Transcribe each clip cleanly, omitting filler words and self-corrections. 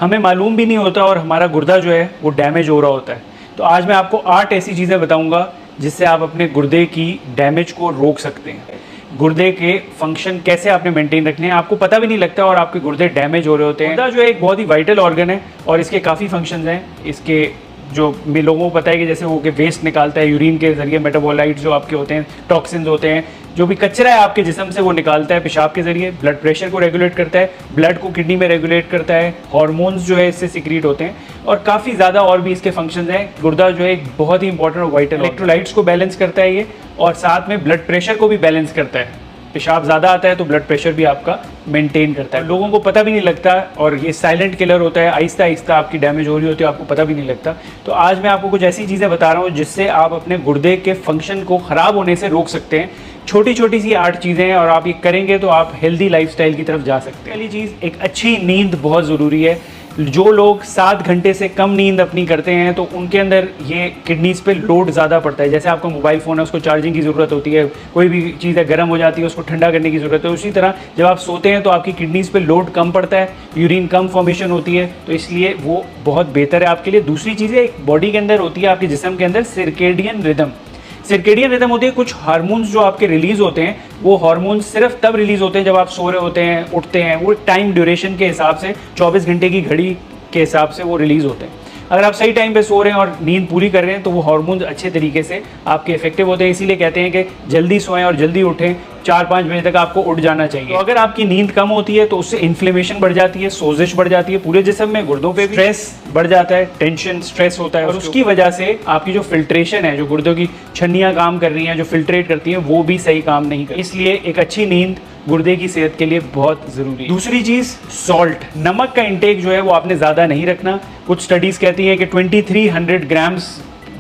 हमें मालूम भी नहीं होता और हमारा गुर्दा जो है वो डैमेज हो रहा होता है। तो आज मैं आपको 8 ऐसी चीज़ें बताऊंगा जिससे आप अपने गुर्दे की डैमेज को रोक सकते हैं। गुर्दे के फंक्शन कैसे आपने मेंटेन रखने हैं, आपको पता भी नहीं लगता और आपके गुर्दे डैमेज हो रहे होते हैं। गुर्दा जो है एक बहुत ही वाइटल ऑर्गन है और इसके काफ़ी फंक्शंस हैं। इसके जो लोगों को पता है कि जैसे वो के वेस्ट निकालता है यूरिन के जरिए, मेटाबोलाइट्स जो आपके होते हैं, टॉक्सिन्स होते हैं, जो भी कचरा है आपके जिस्म से वो निकालता है पेशाब के जरिए। ब्लड प्रेशर को रेगुलेट करता है, ब्लड को किडनी में रेगुलेट करता है, हार्मोन्स जो है इससे सिक्रीट होते हैं और काफ़ी ज़्यादा और भी इसके फंक्शंस हैं। गुर्दा जो है एक बहुत ही इंपॉर्टेंट और वाइटल, इलेक्ट्रोलाइट्स को बैलेंस करता है ये और साथ में ब्लड प्रेशर को भी बैलेंस करता है। पेशाब ज़्यादा आता है तो ब्लड प्रेशर भी आपका मेंटेन करता है। लोगों को पता भी नहीं लगता और ये साइलेंट किलर होता है, आहिस्ता आहिस्ता आपकी डैमेज हो रही होती है, आपको पता भी नहीं लगता। तो आज मैं आपको कुछ ऐसी चीज़ें बता रहा हूँ जिससे आप अपने गुर्दे के फंक्शन को ख़राब होने से रोक सकते हैं। छोटी छोटी सी 8 चीज़ें हैं और आप ये करेंगे तो आप हेल्दी लाइफस्टाइल की तरफ जा सकते हैं। पहली चीज़, एक अच्छी नींद बहुत ज़रूरी है। जो लोग 7 घंटे से कम नींद अपनी करते हैं तो उनके अंदर ये किडनीज़ पे लोड ज़्यादा पड़ता है। जैसे आपका मोबाइल फ़ोन है, उसको चार्जिंग की ज़रूरत होती है, कोई भी चीज़ है गर्म हो जाती है, उसको ठंडा करने की ज़रूरत है। उसी तरह जब आप सोते हैं तो आपकी किडनीज़ पे लोड कम पड़ता है, यूरिन कम फॉर्मेशन होती है, तो इसलिए वो बहुत बेहतर है आपके लिए। दूसरी चीज़ें एक बॉडी के अंदर होती है, आपके जिस्म के अंदर सर्केडियन रिदम। सर्केडियन रिदम होती है, कुछ हार्मोन्स जो आपके रिलीज़ होते हैं, वो हार्मोन्स सिर्फ तब रिलीज़ होते हैं जब आप सो रहे होते हैं, उठते हैं। वो टाइम ड्यूरेशन के हिसाब से 24 घंटे की घड़ी के हिसाब से वो रिलीज़ होते हैं। अगर आप सही टाइम पे सो रहे हैं और नींद पूरी कर रहे हैं तो वो हार्मोन्स अच्छे तरीके से आपके इफेक्टिव होते हैं। इसीलिए कहते हैं कि जल्दी सोएं और जल्दी उठें, 4-5 बजे तक आपको उठ जाना चाहिए। तो अगर आपकी नींद कम होती है तो उससे इन्फ्लेमेशन बढ़ जाती है, सोजिश बढ़ जाती है पूरे जिस्म में, गुर्दों पे भी स्ट्रेस बढ़ जाता है, टेंशन स्ट्रेस होता है और उसकी वजह से आपकी जो फिल्ट्रेशन है, जो गुर्दों की छन्नियाँ काम कर रही हैं, जो फिल्ट्रेट करती हैं, वो भी सही काम नहीं करती। इसलिए एक अच्छी नींद गुर्दे की सेहत के लिए बहुत ज़रूरी है। दूसरी चीज़, सॉल्ट, नमक का इंटेक जो है वो आपने ज़्यादा नहीं रखना। कुछ स्टडीज़ कहती हैं कि 2300 ग्राम्स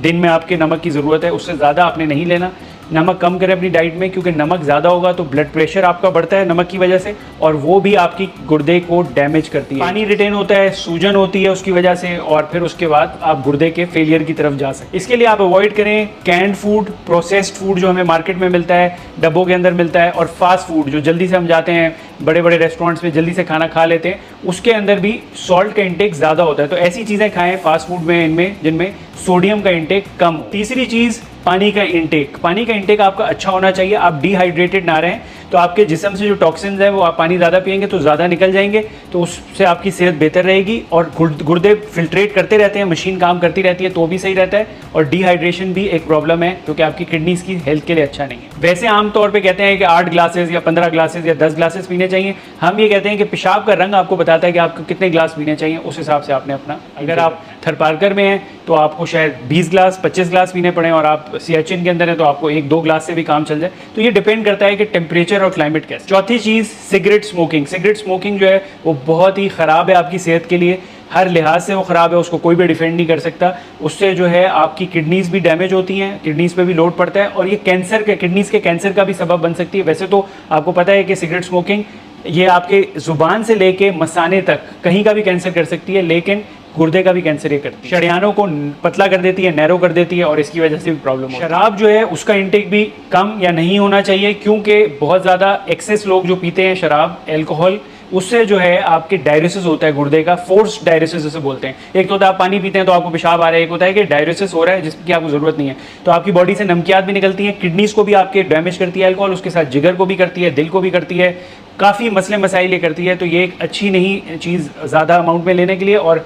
दिन में आपके नमक की ज़रूरत है, उससे ज़्यादा आपने नहीं लेना। नमक कम करें अपनी डाइट में, क्योंकि नमक ज़्यादा होगा तो ब्लड प्रेशर आपका बढ़ता है नमक की वजह से और वो भी आपकी गुर्दे को डैमेज करती है। पानी रिटेन होता है, सूजन होती है उसकी वजह से और फिर उसके बाद आप गुर्दे के फेलियर की तरफ जा सकते हैं। इसके लिए आप अवॉइड करें कैंड फूड, प्रोसेस्ड फूड जो हमें मार्केट में मिलता है, डब्बों के अंदर मिलता है, और फास्ट फूड जो जल्दी से हम जाते हैं बड़े बड़े रेस्टोरेंट्स में जल्दी से खाना खा लेते हैं, उसके अंदर भी सॉल्ट का इंटेक ज़्यादा होता है। तो ऐसी चीज़ें खाएं फास्ट फूड में, इनमें जिनमें सोडियम का इंटेक कम हो। तीसरी चीज़, पानी का इंटेक। पानी का इंटेक आपका अच्छा होना चाहिए। आप डिहाइड्रेटेड ना रहें तो आपके जिस्म से जो टॉक्सिन्स हैं वो आप पानी ज़्यादा पिएंगे तो ज़्यादा निकल जाएंगे, तो उससे आपकी सेहत बेहतर रहेगी। और गुर्दे फिल्ट्रेट करते रहते हैं, मशीन काम करती रहती है तो भी सही रहता है। और डिहाइड्रेशन भी एक प्रॉब्लम है क्योंकि आपकी किडनीज़ की हेल्थ के लिए अच्छा नहीं है। वैसे आमतौर पर कहते हैं कि 8 ग्लासेस या 15 ग्लासेस या 10 ग्लासेस पीने चाहिए। हम ये कहते हैं कि पेशाब का रंग आपको बताता है कि आपको कितने ग्लास पीने चाहिए, उस हिसाब से आपने अपना, अगर आप थरपारकर में हैं तो आपको शायद 20 ग्लास 25 ग्लास पीने पड़े और आप सियाचिन के अंदर हैं तो आपको 1-2 ग्लास से भी काम चल जाए। तो ये डिपेंड करता है कि टेम्परेचर और क्लाइमेट कैसे। चौथी चीज़, सिगरेट स्मोकिंग। सिगरेट स्मोकिंग जो है वो बहुत ही ख़राब है आपकी सेहत के लिए, हर लिहाज से वो ख़राब है, उसको कोई भी डिफेंड नहीं कर सकता। उससे जो है आपकी किडनीज़ भी डैमेज होती हैं, किडनीज़ पे भी लोड पड़ता है और ये कैंसर के, किडनीज़ के कैंसर का भी सबब बन सकती है। वैसे तो आपको पता है कि सिगरेट स्मोकिंग ये आपके ज़ुबान से लेके मसाने तक कहीं का भी कैंसर कर सकती है, लेकिन गुर्दे का भी कैंसर ये करती है। शरियानों को पतला कर देती है, नैरो कर देती है और इसकी वजह से भी प्रॉब्लम है। शराब जो है उसका इंटेक भी कम या नहीं होना चाहिए, क्योंकि बहुत ज़्यादा एक्सेस लोग जो पीते हैं शराब, एल्कोहल, उससे जो है आपके डायलिसिस होता है गुर्दे का, फोर्स डायलिसिस जैसे बोलते हैं। एक तो होता है आप पानी पीते हैं तो आपको पेशाब आ रहा है, एक होता है कि डायलिसिस हो रहा है जिसकी आपको ज़रूरत नहीं है, तो आपकी बॉडी से नमकियात भी निकलती हैं, किडनीज़ को भी आपके डैमेज करती है अल्कोहल, उसके साथ जिगर को भी करती है, दिल को भी करती है, काफ़ी मसले मसाइल ये करती है। तो ये एक अच्छी नहीं चीज़ ज़्यादा अमाउंट में लेने के लिए, और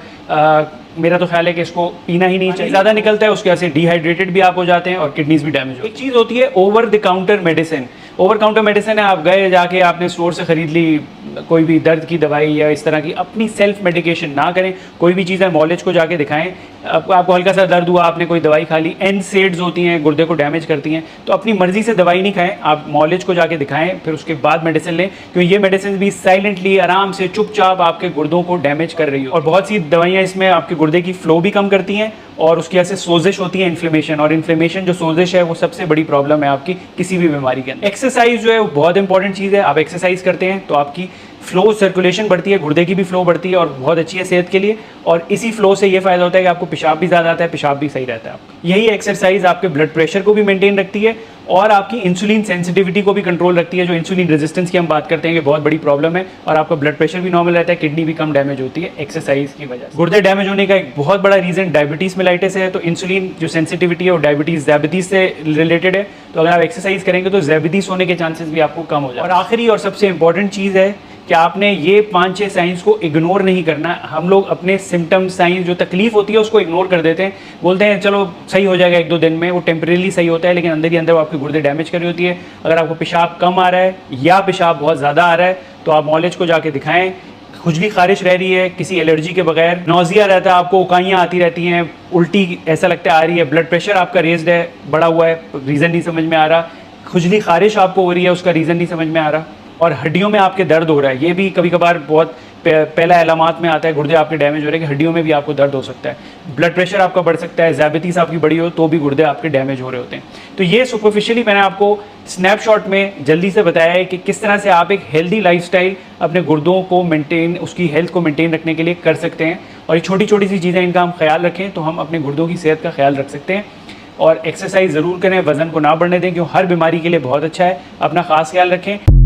मेरा तो ख्याल है कि इसको पीना ही नहीं चाहिए। ज़्यादा निकलता है उसकी वजह से डिहाइड्रेटेड भी आप हो जाते हैं और किडनीज़ भी डैमेज हो। एक चीज़ होती है over the counter medicine. Over counter medicine है, आप गए जाके आपने स्टोर से ख़रीद ली कोई भी दर्द की दवाई या इस तरह की, अपनी सेल्फ मेडिकेशन ना करें। कोई भी चीज़ है मॉलेज को जाके दिखाएं। आपको हल्का सा दर्द हुआ, आपने कोई दवाई खा ली, एनसेड्स होती हैं, गुर्दे को डैमेज करती हैं, तो अपनी मर्जी से दवाई नहीं खाएं, आप मॉलेज को जाके दिखाएं, फिर उसके बाद मेडिसिन लें, क्योंकि ये मेडिसिन भी साइलेंटली आराम से चुपचाप आपके गुर्दों को डैमेज कर रही हो। और बहुत सी दवाइयाँ इसमें आपके गुर्दे की फ्लो भी कम करती हैं और उसकी वजह से सोजिश होती है, इन्फ्लेमेशन, और इन्फ्लेमेशन जो सोजिश है वो सबसे बड़ी प्रॉब्लम है आपकी किसी भी बीमारी के अंदर। एक्सरसाइज जो है वो बहुत इंपॉर्टेंट चीज़ है। आप एक्सरसाइज करते हैं तो आपकी फ्लो सर्कुलेशन बढ़ती है, गुर्दे की भी फ्लो बढ़ती है और बहुत अच्छी है सेहत के लिए। और इसी फ्लो से ये फ़ायदा होता है कि आपको पेशाब भी ज़्यादा आता है, पेशाब भी सही रहता है आपका। यही एक्सरसाइज आपके ब्लड प्रेशर को भी मेंटेन रखती है और आपकी इंसुलिन सेंसिटिविटी को भी कंट्रोल रखती है। जो इंसुलिन रेजिस्टेंस की हम बात करते हैं कि बहुत बड़ी प्रॉब्लम है, और आपका ब्लड प्रेशर भी नॉर्मल रहता है, किडनी भी कम डैमेज होती है एक्सरसाइज की वजह से। गुर्दे डैमेज होने का एक बहुत बड़ा रीज़न डायबिटीज़ मेलाइटिस है। तो इंसुलिन जो सेंसिटिविटी है वो डायबिटीज़ से रिलेटेड है। तो अगर आप एक्सरसाइज करेंगे तो डायबिटीज़ होने के चांसेस भी आपको कम हो जाए। और आखिरी और सबसे इंपॉर्टेंट चीज़ है कि आपने ये 5-6 साइंस को इग्नोर नहीं करना। हम लोग अपने सिम्टम साइंस जो तकलीफ होती है उसको इग्नोर कर देते हैं, बोलते हैं चलो सही हो जाएगा 1-2 दिन में। वो टेम्परेली सही होता है, लेकिन अंदर ही अंदर वो आपके गुर्दे डैमेज कर रही होती है। अगर आपको पेशाब कम आ रहा है या पेशाब बहुत ज़्यादा आ रहा है तो आप मौलिज को जाके दिखाएं। खुजली खारिश रह रही है किसी एलर्जी के बगैर, नौजिया रहता है आपको, उकाइयाँ आती रहती हैं, उल्टी ऐसा लगता है आ रही है, ब्लड प्रेशर आपका रेज्ड है, बढ़ा हुआ है, रीज़न नहीं समझ में आ रहा, खुजली खारिश आपको हो रही है, उसका रीज़न नहीं समझ में आ रहा, और हड्डियों में आपके दर्द हो रहा है, ये भी कभी कभार बहुत पहला अलामात में आता है गुर्दे आपके डैमेज हो रहे हैं कि हड्डियों में भी आपको दर्द हो सकता है, ब्लड प्रेशर आपका बढ़ सकता है, डायबिटीज़ आपकी बड़ी हो तो भी गुर्दे आपके डैमेज हो रहे होते हैं। तो ये सुपरफिशियली मैंने आपको स्नैपशॉट में जल्दी से बताया है कि किस तरह से आप एक हेल्दी लाइफस्टाइल अपने गुर्दों को मेंटेन, उसकी हेल्थ को मेंटेन रखने के लिए कर सकते हैं। और ये छोटी छोटी सी चीज़ें, इनका हम ख्याल रखें तो हम अपने गुर्दों की सेहत का ख्याल रख सकते हैं। और एक्सरसाइज ज़रूर करें, वज़न को ना बढ़ने दें, क्योंकि हर बीमारी के लिए बहुत अच्छा है। अपना ख़ास ख्याल रखें।